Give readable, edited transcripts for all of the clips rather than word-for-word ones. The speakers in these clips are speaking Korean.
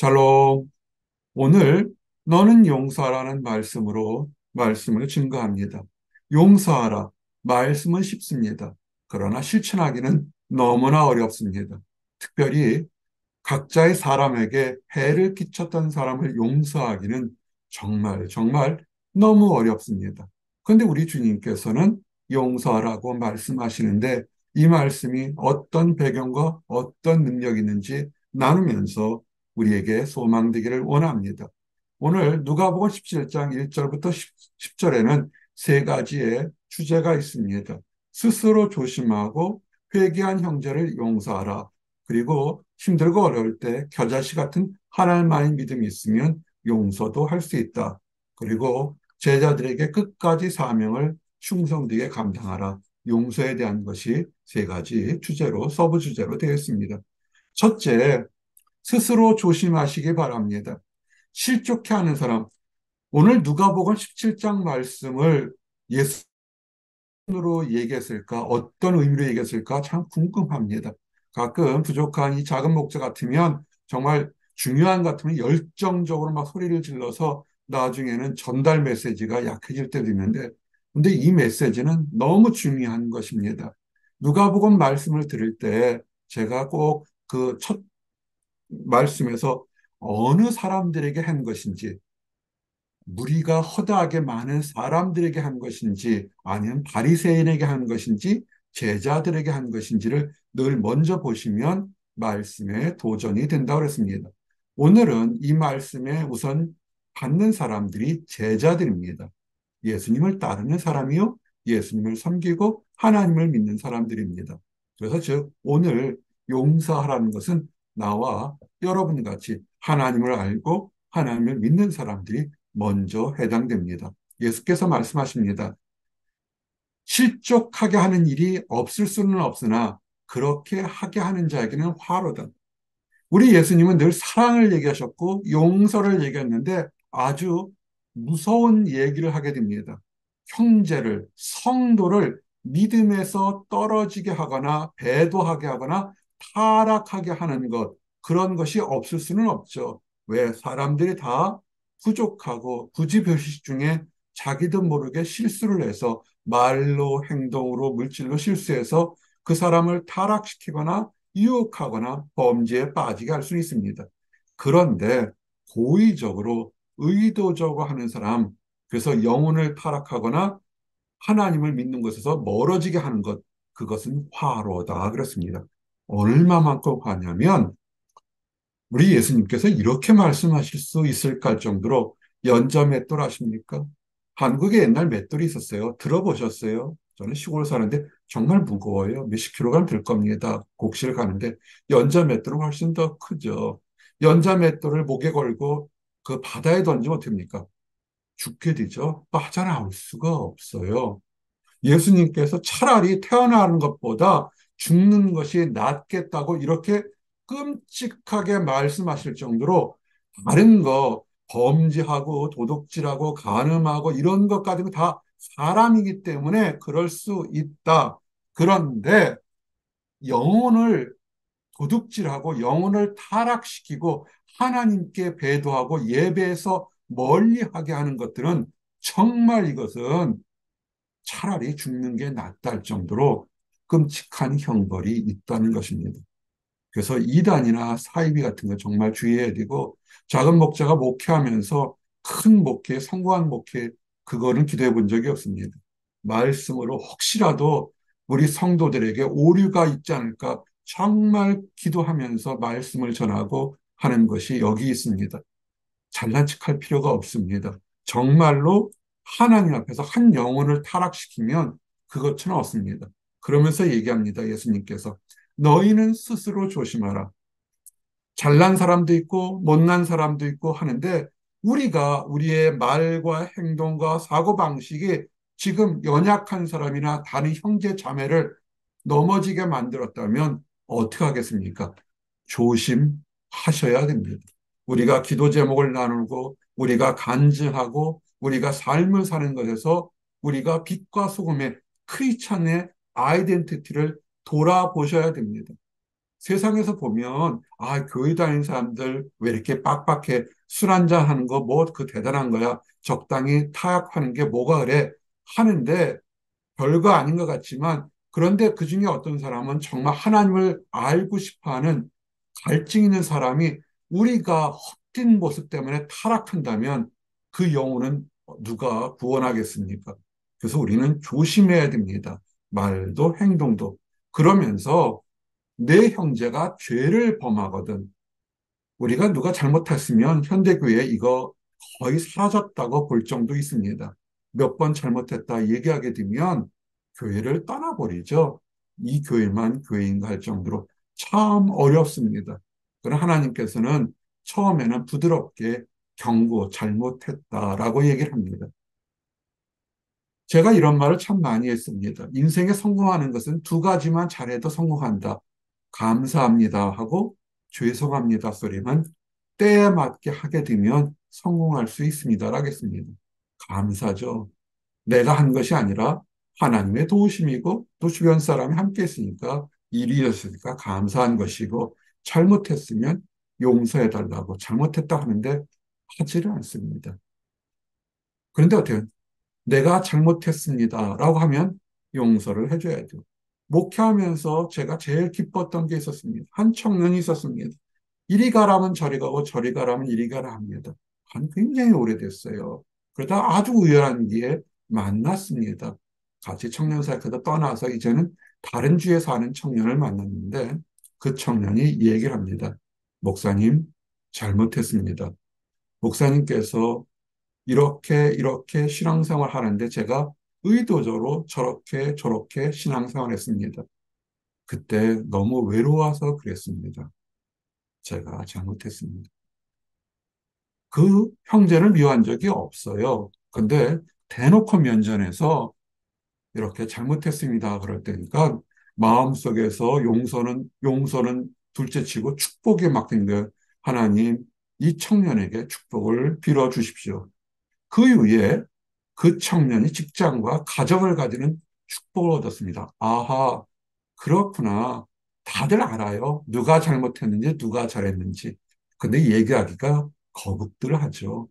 샬롬. 오늘 너는 용서하라는 말씀을 증거합니다. 용서하라. 말씀은 쉽습니다. 그러나 실천하기는 너무나 어렵습니다. 특별히 각자의 사람에게 해를 끼쳤던 사람을 용서하기는 정말 정말 너무 어렵습니다. 그런데 우리 주님께서는 용서하라고 말씀하시는데 이 말씀이 어떤 배경과 어떤 능력이 있는지 나누면서 우리에게 소망되기를 원합니다. 오늘 누가복음 17장 1절부터 10절에는 세 가지의 주제가 있습니다. 스스로 조심하고 회개한 형제를 용서하라. 그리고 힘들고 어려울 때 겨자씨 같은 하나님만의 믿음이 있으면 용서도 할 수 있다. 그리고 제자들에게 끝까지 사명을 충성되게 감당하라. 용서에 대한 것이 세 가지 주제로, 서브 주제로 되어 있습니다. 첫째, 스스로 조심하시기 바랍니다. 실족해 하는 사람, 오늘 누가복음 17장 말씀을 예수로 얘기했을까? 어떤 의미로 얘기했을까? 참 궁금합니다. 가끔 부족한 이 작은 목자 같으면 정말 중요한 것 같으면 열정적으로 막 소리를 질러서 나중에는 전달 메시지가 약해질 때도 있는데, 근데 이 메시지는 너무 중요한 것입니다. 누가복음 말씀을 들을 때 제가 꼭 그 첫 말씀에서 어느 사람들에게 한 것인지, 무리가 허다하게 많은 사람들에게 한 것인지 아니면 바리새인에게 한 것인지 제자들에게 한 것인지를 늘 먼저 보시면 말씀에 도전이 된다고 그랬습니다. 오늘은 이 말씀에 우선 받는 사람들이 제자들입니다. 예수님을 따르는 사람이요, 예수님을 섬기고 하나님을 믿는 사람들입니다. 그래서 즉 오늘 용서하라는 것은 나와 여러분 같이 하나님을 알고 하나님을 믿는 사람들이 먼저 해당됩니다. 예수께서 말씀하십니다. 실족하게 하는 일이 없을 수는 없으나 그렇게 하게 하는 자에게는 화로다. 우리 예수님은 늘 사랑을 얘기하셨고 용서를 얘기했는데 아주 무서운 얘기를 하게 됩니다. 형제를, 성도를 믿음에서 떨어지게 하거나 배도하게 하거나 타락하게 하는 것, 그런 것이 없을 수는 없죠. 왜? 사람들이 다 부족하고 부지불식 중에 자기도 모르게 실수를 해서 말로, 행동으로, 물질로 실수해서 그 사람을 타락시키거나 유혹하거나 범죄에 빠지게 할 수 있습니다. 그런데 고의적으로 의도적으로 하는 사람, 그래서 영혼을 타락하거나 하나님을 믿는 것에서 멀어지게 하는 것, 그것은 화로다 그렇습니다. 얼마만큼 화냐면 우리 예수님께서 이렇게 말씀하실 수 있을까 할 정도로 연자맷돌 아십니까? 한국에 옛날 맷돌이 있었어요. 들어보셨어요? 저는 시골 사는데 정말 무거워요. 몇십 킬로그램 될 겁니다. 곡실 가는데 연자맷돌은 훨씬 더 크죠. 연자맷돌을 목에 걸고 그 바다에 던지면 어떻습니까? 죽게 되죠. 빠져나올 수가 없어요. 예수님께서 차라리 태어나는 것보다 죽는 것이 낫겠다고 이렇게 끔찍하게 말씀하실 정도로 다른 거, 범죄하고 도둑질하고 간음하고 이런 것 가지고 다 사람이기 때문에 그럴 수 있다. 그런데 영혼을 도둑질하고 영혼을 타락시키고 하나님께 배도하고 예배에서 멀리하게 하는 것들은 정말 이것은 차라리 죽는 게 낫다 할 정도로 끔찍한 형벌이 있다는 것입니다. 그래서 이단이나 사이비 같은 거 정말 주의해야 되고 작은 목자가 목회하면서 큰 목회, 성공한 목회 그거는 기도해 본 적이 없습니다. 말씀으로 혹시라도 우리 성도들에게 오류가 있지 않을까 정말 기도하면서 말씀을 전하고 하는 것이 여기 있습니다. 잘난 척할 필요가 없습니다. 정말로 하나님 앞에서 한 영혼을 타락시키면 그것은 없습니다. 그러면서 얘기합니다. 예수님께서 너희는 스스로 조심하라. 잘난 사람도 있고 못난 사람도 있고 하는데 우리가 우리의 말과 행동과 사고방식이 지금 연약한 사람이나 다른 형제 자매를 넘어지게 만들었다면 어떻게 하겠습니까? 조심하셔야 됩니다. 우리가 기도 제목을 나누고 우리가 간증하고 우리가 삶을 사는 것에서 우리가 빛과 소금의 크리스찬의 아이덴티티를 돌아보셔야 됩니다. 세상에서 보면, 아, 교회 다니는 사람들 왜 이렇게 빡빡해? 술 한잔 하는 거 뭐 그 대단한 거야? 적당히 타협하는 게 뭐가 그래? 하는데 별거 아닌 것 같지만, 그런데 그 중에 어떤 사람은 정말 하나님을 알고 싶어 하는 갈증 있는 사람이 우리가 헛된 모습 때문에 타락한다면 그 영혼은 누가 구원하겠습니까? 그래서 우리는 조심해야 됩니다. 말도 행동도. 그러면서 내 형제가 죄를 범하거든. 우리가 누가 잘못했으면 현대교회 이거 거의 사라졌다고 볼 정도 있습니다. 몇 번 잘못했다 얘기하게 되면 교회를 떠나버리죠. 이 교회만 교회인가 할 정도로 참 어렵습니다. 그러나 하나님께서는 처음에는 부드럽게 경고, 잘못했다라고 얘기를 합니다. 제가 이런 말을 참 많이 했습니다. 인생에 성공하는 것은 두 가지만 잘해도 성공한다. 감사합니다 하고 죄송합니다 소리만 때에 맞게 하게 되면 성공할 수 있습니다. 라겠습니다. 감사죠. 내가 한 것이 아니라 하나님의 도우심이고 또 주변 사람이 함께 했으니까 일이 있었으니까 감사한 것이고 잘못했으면 용서해 달라고 잘못했다 하는데 하지를 않습니다. 그런데 어때요? 내가 잘못했습니다. 라고 하면 용서를 해줘야죠. 목회하면서 제가 제일 기뻤던 게 있었습니다. 한 청년이 있었습니다. 이리 가라면 저리 가고 저리 가라면 이리 가라 합니다. 한 굉장히 오래됐어요. 그러다 아주 우연한 기회에 만났습니다. 같이 청년사역하다 떠나서 이제는 다른 주에 사는 청년을 만났는데 그 청년이 얘기를 합니다. 목사님, 잘못했습니다. 목사님께서 이렇게 신앙생활 하는데 제가 의도적으로 저렇게 저렇게 신앙생활 했습니다. 그때 너무 외로워서 그랬습니다. 제가 잘못했습니다. 그 형제를 미워한 적이 없어요. 근데 대놓고 면전에서 이렇게 잘못했습니다. 그럴 때니까 마음속에서 용서는 둘째 치고 축복에 맡긴 거예요. 하나님, 이 청년에게 축복을 빌어 주십시오. 그 이후에 그 청년이 직장과 가정을 가지는 축복을 얻었습니다. 아하, 그렇구나. 다들 알아요. 누가 잘못했는지, 누가 잘했는지. 근데 얘기하기가 거북들 하죠.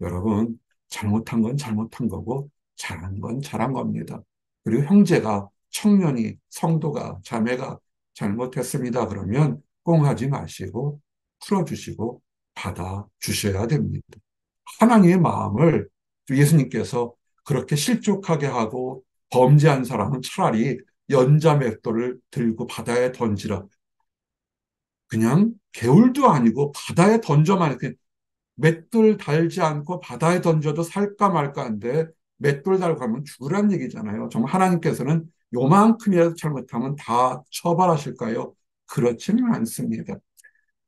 여러분, 잘못한 건 잘못한 거고, 잘한 건 잘한 겁니다. 그리고 형제가, 청년이, 성도가, 자매가 잘못했습니다. 그러면 꽁하지 마시고, 풀어주시고, 받아주셔야 됩니다. 하나님의 마음을 예수님께서 그렇게 실족하게 하고 범죄한 사람은 차라리 연자맷돌을 들고 바다에 던지라. 그냥 개울도 아니고 바다에 던져만 이렇게 맷돌 달지 않고 바다에 던져도 살까 말까 한데 맷돌 달고 하면 죽으란 얘기잖아요. 정말 하나님께서는 요만큼이라도 잘못하면 다 처벌하실까요? 그렇지는 않습니다.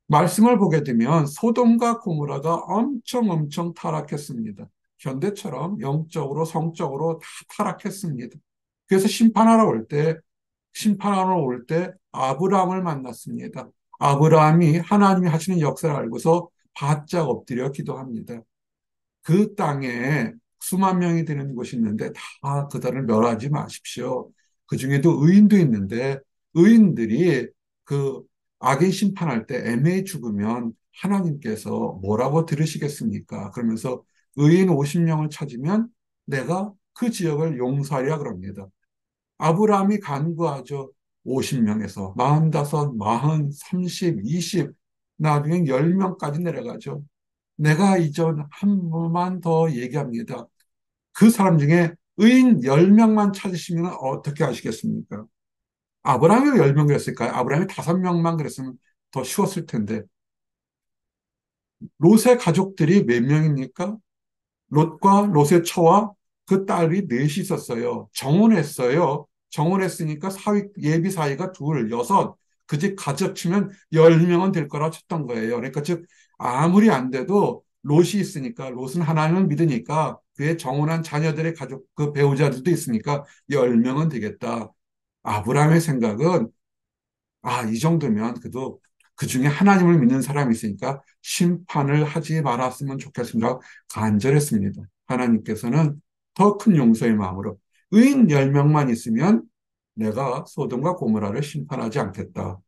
말씀을 보게 되면 소돔과 고모라가 엄청 타락했습니다. 현대처럼 영적으로 성적으로 다 타락했습니다. 그래서 심판하러 올 때 아브라함을 만났습니다. 아브라함이 하나님이 하시는 역사를 알고서 바짝 엎드려 기도합니다. 그 땅에 수만 명이 되는 곳이 있는데 다 그들을 멸하지 마십시오. 그 중에도 의인도 있는데 의인들이 그 악인 심판할 때 애매히 죽으면 하나님께서 뭐라고 들으시겠습니까? 그러면서 의인 50명을 찾으면 내가 그 지역을 용서하리라 그럽니다. 아브라함이 간구하죠. 50명에서 45, 40, 30, 20, 나중엔 10명까지 내려가죠. 내가 이전 한 번만 더 얘기합니다. 그 사람 중에 의인 10명만 찾으시면 어떻게 하시겠습니까? 아브라함이 왜 10명 그랬을까요? 아브라함이 5명만 그랬으면 더 쉬웠을 텐데. 롯의 가족들이 몇 명입니까? 롯과 롯의 처와 그 딸이 넷이 있었어요. 정혼했어요. 정혼했으니까 예비 사위가 둘, 여섯, 그 집 가족 치면 10명은 될 거라 쳤던 거예요. 그러니까 즉, 아무리 안 돼도 롯이 있으니까, 롯은 하나님을 믿으니까 그의 정혼한 자녀들의 가족, 그 배우자들도 있으니까 10명은 되겠다. 아브라함의 생각은 이 정도면 그래도 그 중에 하나님을 믿는 사람이 있으니까 심판을 하지 말았으면 좋겠습니다. 간절했습니다. 하나님께서는 더 큰 용서의 마음으로 의인 10명만 있으면 내가 소돔과 고모라를 심판하지 않겠다.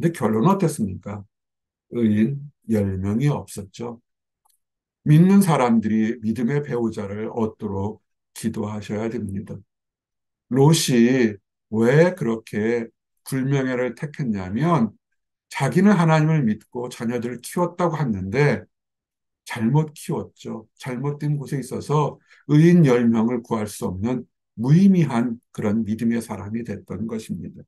근데 결론은 어땠습니까? 의인 10명이 없었죠. 믿는 사람들이 믿음의 배우자를 얻도록 기도하셔야 됩니다. 롯이 왜 그렇게 불명예를 택했냐면 자기는 하나님을 믿고 자녀들을 키웠다고 하는데 잘못 키웠죠. 잘못된 곳에 있어서 의인 10명을 구할 수 없는 무의미한 그런 믿음의 사람이 됐던 것입니다.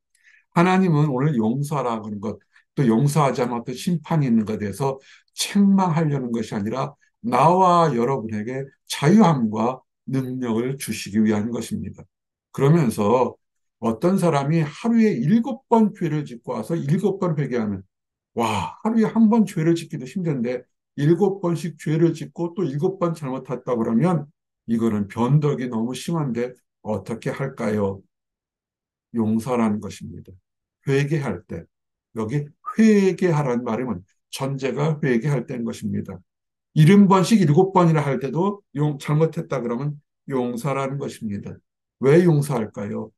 하나님은 오늘 용서라는 것, 또 용서하지 않은 어떤 심판이 있는 것에 대해서 책망하려는 것이 아니라 나와 여러분에게 자유함과 능력을 주시기 위한 것입니다. 그러면서 어떤 사람이 하루에 7번 죄를 짓고 와서 7번 회개하면, 와, 하루에 한 번 죄를 짓기도 힘든데 7번씩 죄를 짓고 또 7번 잘못했다 그러면 이거는 변덕이 너무 심한데 어떻게 할까요? 용서라는 것입니다. 회개할 때, 여기 회개하라는 말이면 전제가 회개할 때인 것입니다. 70번씩 7번이라 할 때도 잘못했다 그러면 용서라는 것입니다. 왜 용서할까요?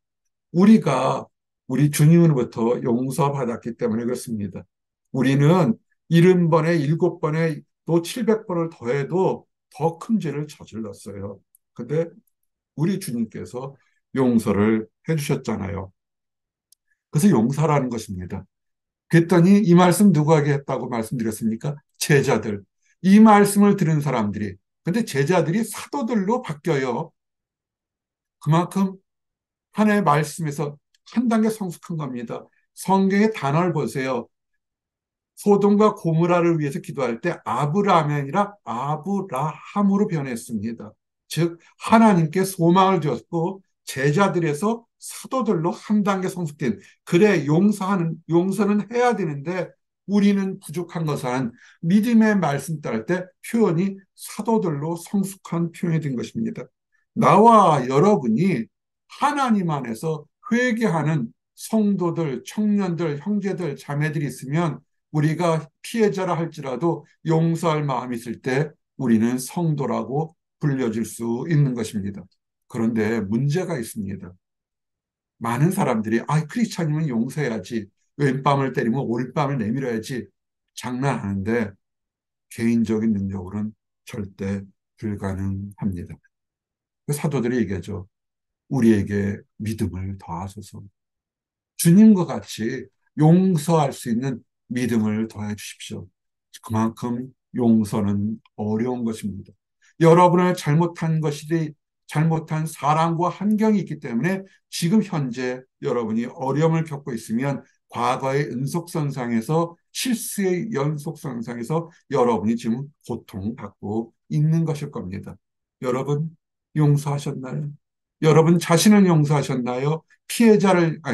우리가 우리 주님으로부터 용서받았기 때문에 그렇습니다. 우리는 70번에 7번에 또 700번을 더해도 더 큰 죄를 저질렀어요. 근데 우리 주님께서 용서를 해주셨잖아요. 그래서 용서라는 것입니다. 그랬더니 이 말씀 누구에게 했다고 말씀드렸습니까? 제자들. 이 말씀을 들은 사람들이. 근데 제자들이 사도들로 바뀌어요. 그만큼 하나의 말씀에서 한 단계 성숙한 겁니다. 성경의 단어를 보세요. 소돔과 고무라를 위해서 기도할 때 아브라함이 아니라 아브라함으로 변했습니다. 즉 하나님께 소망을 주었고 제자들에서 사도들로 한 단계 성숙된 그래 용서는 해야 되는데 우리는 부족한 것은 믿음의 말씀 따를 때 표현이 사도들로 성숙한 표현이 된 것입니다. 나와 여러분이 하나님 안에서 회개하는 성도들, 청년들, 형제들, 자매들이 있으면 우리가 피해자라 할지라도 용서할 마음이 있을 때 우리는 성도라고 불려질 수 있는 것입니다. 그런데 문제가 있습니다. 많은 사람들이 크리스찬이면 용서해야지. 왼밤을 때리면 오른밤을 내밀어야지. 장난하는데 개인적인 능력으로는 절대 불가능합니다. 그 사도들이 얘기하죠. 우리에게 믿음을 더하소서. 주님과 같이 용서할 수 있는 믿음을 더해 주십시오. 그만큼 용서는 어려운 것입니다. 여러분의 잘못한 사랑과 환경이 있기 때문에 지금 현재 여러분이 어려움을 겪고 있으면 과거의 연속선상에서 실수의 연속선상에서 여러분이 지금 고통받고 있는 것일 겁니다. 여러분 용서하셨나요? 여러분 자신을 용서하셨나요?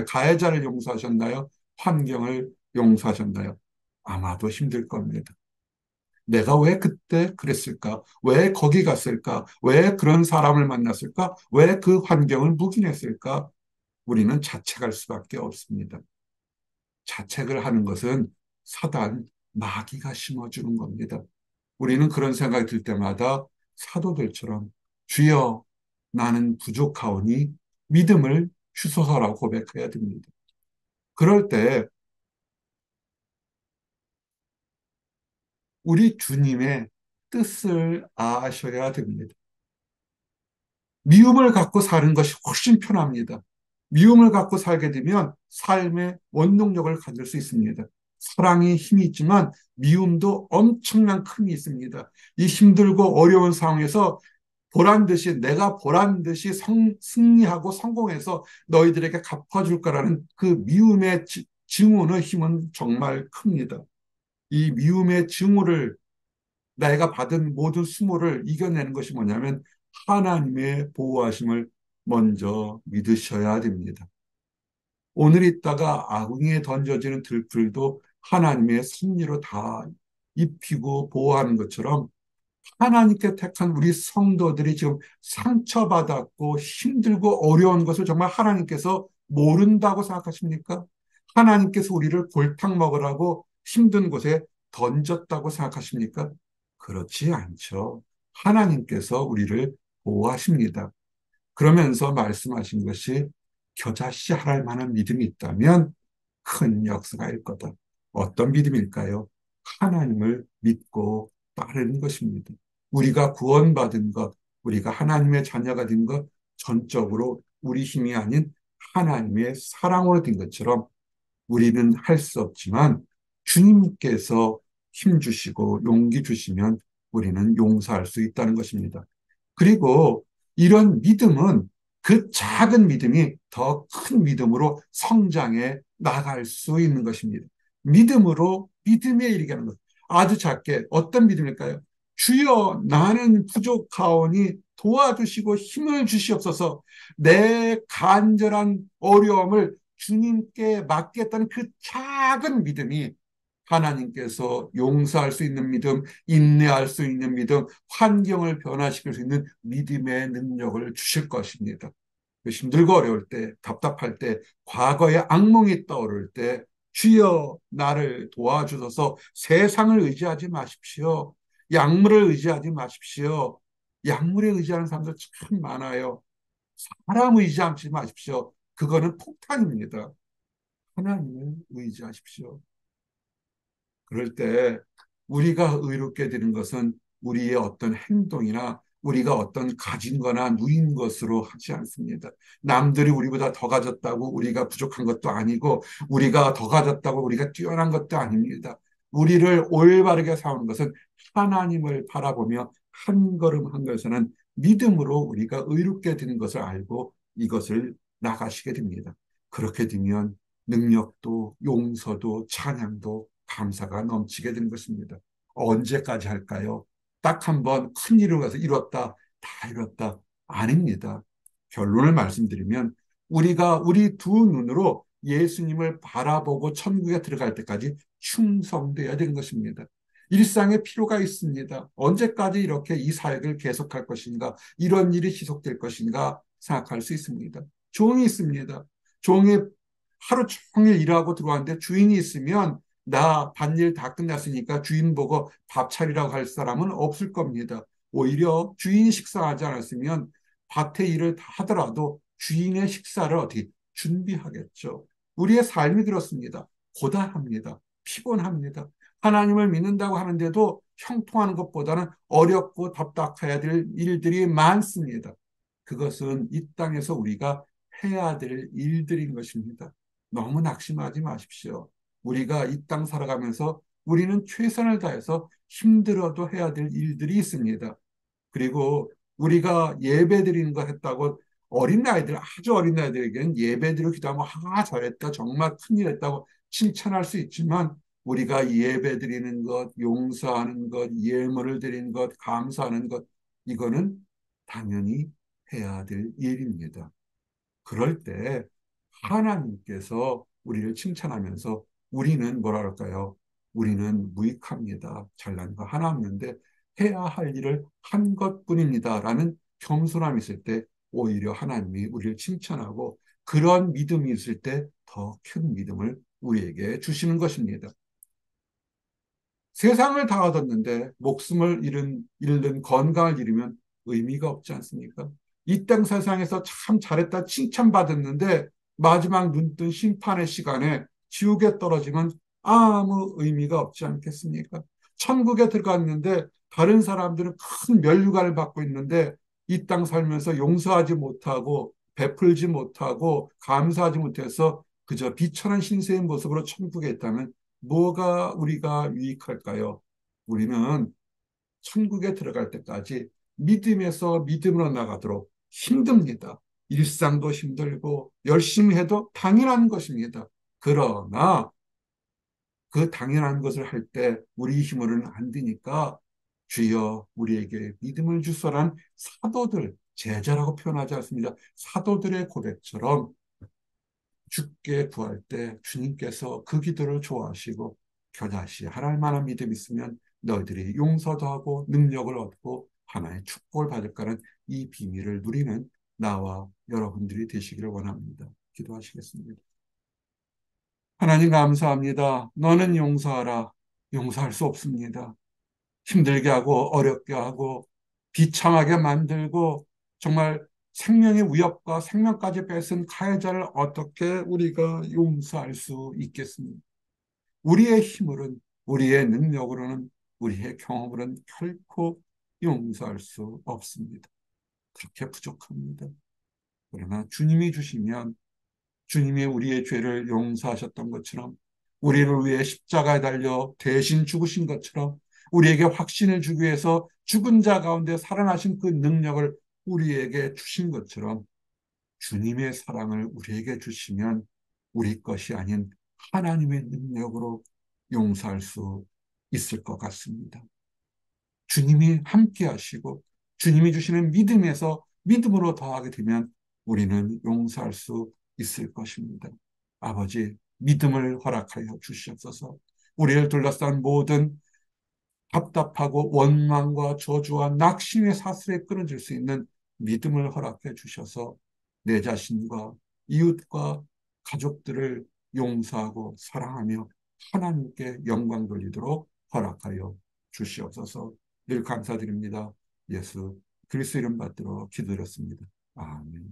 가해자를 용서하셨나요? 환경을 용서하셨나요? 아마도 힘들 겁니다. 내가 왜 그때 그랬을까? 왜 거기 갔을까? 왜 그런 사람을 만났을까? 왜 그 환경을 묵인했을까? 우리는 자책할 수밖에 없습니다. 자책을 하는 것은 사단, 마귀가 심어주는 겁니다. 우리는 그런 생각이 들 때마다 사도들처럼 주여 나는 부족하오니 믿음을 주소서라고 고백해야 됩니다. 그럴 때 우리 주님의 뜻을 아셔야 됩니다. 미움을 갖고 사는 것이 훨씬 편합니다. 미움을 갖고 살게 되면 삶의 원동력을 가질 수 있습니다. 사랑이 힘이 있지만 미움도 엄청난 힘이 있습니다. 이 힘들고 어려운 상황에서 내가 보란 듯이 승리하고 성공해서 너희들에게 갚아줄 거라는 그 미움의 증오의 힘은 정말 큽니다. 이 미움의 증오를 내가 받은 모든 수모를 이겨내는 것이 뭐냐면 하나님의 보호하심을 먼저 믿으셔야 됩니다. 오늘 있다가 아궁이에 던져지는 들풀도 하나님의 섭리로 다 입히고 보호하는 것처럼 하나님께 택한 우리 성도들이 지금 상처받았고 힘들고 어려운 것을 정말 하나님께서 모른다고 생각하십니까? 하나님께서 우리를 골탕 먹으라고 힘든 곳에 던졌다고 생각하십니까? 그렇지 않죠. 하나님께서 우리를 보호하십니다. 그러면서 말씀하신 것이 겨자씨 하랄 만한 믿음이 있다면 큰 역사가 일 거다. 어떤 믿음일까요? 하나님을 믿고 따르는 것입니다. 우리가 구원받은 것, 우리가 하나님의 자녀가 된 것, 전적으로 우리 힘이 아닌 하나님의 사랑으로 된 것처럼 우리는 할 수 없지만 주님께서 힘 주시고 용기 주시면 우리는 용서할 수 있다는 것입니다. 그리고 이런 믿음은 그 작은 믿음이 더 큰 믿음으로 성장해 나갈 수 있는 것입니다. 믿음으로 믿음에 이르게 하는 것. 아주 작게 어떤 믿음일까요? 주여 나는 부족하오니 도와주시고 힘을 주시옵소서. 내 간절한 어려움을 주님께 맡겠다는 그 작은 믿음이 하나님께서 용서할 수 있는 믿음, 인내할 수 있는 믿음, 환경을 변화시킬 수 있는 믿음의 능력을 주실 것입니다. 힘들고 어려울 때, 답답할 때, 과거의 악몽이 떠오를 때, 주여 나를 도와주셔서 세상을 의지하지 마십시오. 약물을 의지하지 마십시오. 약물에 의지하는 사람들 참 많아요. 사람 의지하지 마십시오. 그거는 폭탄입니다. 하나님을 의지하십시오. 그럴 때 우리가 의롭게 되는 것은 우리의 어떤 행동이나 우리가 어떤 가진 거나 누린 것으로 하지 않습니다. 남들이 우리보다 더 가졌다고 우리가 부족한 것도 아니고 우리가 더 가졌다고 우리가 뛰어난 것도 아닙니다. 우리를 올바르게 사는 것은 하나님을 바라보며 한 걸음 한 걸음에서는 믿음으로 우리가 의롭게 되는 것을 알고 이것을 나가시게 됩니다. 그렇게 되면 능력도 용서도 찬양도 감사가 넘치게 되는 것입니다. 언제까지 할까요? 딱 한 번 큰 일을 가서 이뤘다, 다 이뤘다. 아닙니다. 결론을 말씀드리면 우리가 우리 두 눈으로 예수님을 바라보고 천국에 들어갈 때까지 충성되어야 되는 것입니다. 일상에 필요가 있습니다. 언제까지 이렇게 이 사역을 계속할 것인가, 이런 일이 지속될 것인가 생각할 수 있습니다. 종이 있습니다. 종이 하루 종일 일하고 들어왔는데 주인이 있으면 나 밭일 다 끝났으니까 주인 보고 밥 차리라고 할 사람은 없을 겁니다. 오히려 주인이 식사하지 않았으면 밭의 일을 다 하더라도 주인의 식사를 어떻게 준비하겠죠. 우리의 삶이 그렇습니다. 고단합니다. 피곤합니다. 하나님을 믿는다고 하는데도 형통하는 것보다는 어렵고 답답해야 될 일들이 많습니다. 그것은 이 땅에서 우리가 해야 될 일들인 것입니다. 너무 낙심하지 마십시오. 우리가 이 땅 살아가면서 우리는 최선을 다해서 힘들어도 해야 될 일들이 있습니다. 그리고 우리가 예배 드리는 거 했다고 어린아이들, 아주 어린아이들에게는 예배 드리고 기도하면 잘했다, 정말 큰일 했다고 칭찬할 수 있지만 우리가 예배 드리는 것, 용서하는 것, 예물을 드리는 것, 감사하는 것, 이거는 당연히 해야 될 일입니다. 그럴 때 하나님께서 우리를 칭찬하면서 우리는 뭐라 그럴까요? 우리는 무익합니다. 잘난 거 하나 없는데 해야 할 일을 한 것뿐입니다. 라는 겸손함이 있을 때 오히려 하나님이 우리를 칭찬하고 그런 믿음이 있을 때 더 큰 믿음을 우리에게 주시는 것입니다. 세상을 다 얻었는데 목숨을 잃는 건강을 잃으면 의미가 없지 않습니까? 이 땅 세상에서 참 잘했다 칭찬받았는데 마지막 눈뜬 심판의 시간에 지옥에 떨어지면 아무 의미가 없지 않겠습니까? 천국에 들어갔는데 다른 사람들은 큰 면류관을 받고 있는데 이 땅 살면서 용서하지 못하고 베풀지 못하고 감사하지 못해서 그저 비천한 신세의 모습으로 천국에 있다면 뭐가 우리가 유익할까요? 우리는 천국에 들어갈 때까지 믿음에서 믿음으로 나가도록 힘듭니다. 일상도 힘들고 열심히 해도 당연한 것입니다. 그러나 그 당연한 것을 할 때 우리 힘으로는 안 되니까 주여 우리에게 믿음을 주소란 사도들, 제자라고 표현하지 않습니다. 사도들의 고백처럼 죽게 구할 때 주님께서 그 기도를 좋아하시고 겨자씨 하나님 만한 믿음 있으면 너희들이 용서도 하고 능력을 얻고 하나의 축복을 받을 거라는 이 비밀을 누리는 나와 여러분들이 되시기를 원합니다. 기도하시겠습니다. 하나님 감사합니다. 너는 용서하라. 용서할 수 없습니다. 힘들게 하고 어렵게 하고 비참하게 만들고 정말 생명의 위협과 생명까지 뺏은 가해자를 어떻게 우리가 용서할 수 있겠습니까? 우리의 힘으로는, 우리의 능력으로는, 우리의 경험으로는 결코 용서할 수 없습니다. 그렇게 부족합니다. 그러나 주님이 주시면 주님이 우리의 죄를 용서하셨던 것처럼 우리를 위해 십자가에 달려 대신 죽으신 것처럼 우리에게 확신을 주기 위해서 죽은 자 가운데 살아나신 그 능력을 우리에게 주신 것처럼 주님의 사랑을 우리에게 주시면 우리 것이 아닌 하나님의 능력으로 용서할 수 있을 것 같습니다. 주님이 함께 하시고 주님이 주시는 믿음에서 믿음으로 더하게 되면 우리는 용서할 수 있을 것입니다. 아버지, 믿음을 허락하여 주시옵소서. 우리를 둘러싼 모든 답답하고 원망과 저주와 낙심의 사슬에 끊어질 수 있는 믿음을 허락해 주셔서 내 자신과 이웃과 가족들을 용서하고 사랑하며 하나님께 영광 돌리도록 허락하여 주시옵소서. 늘 감사드립니다. 예수 그리스도 이름 받들어 기도드렸습니다. 아멘.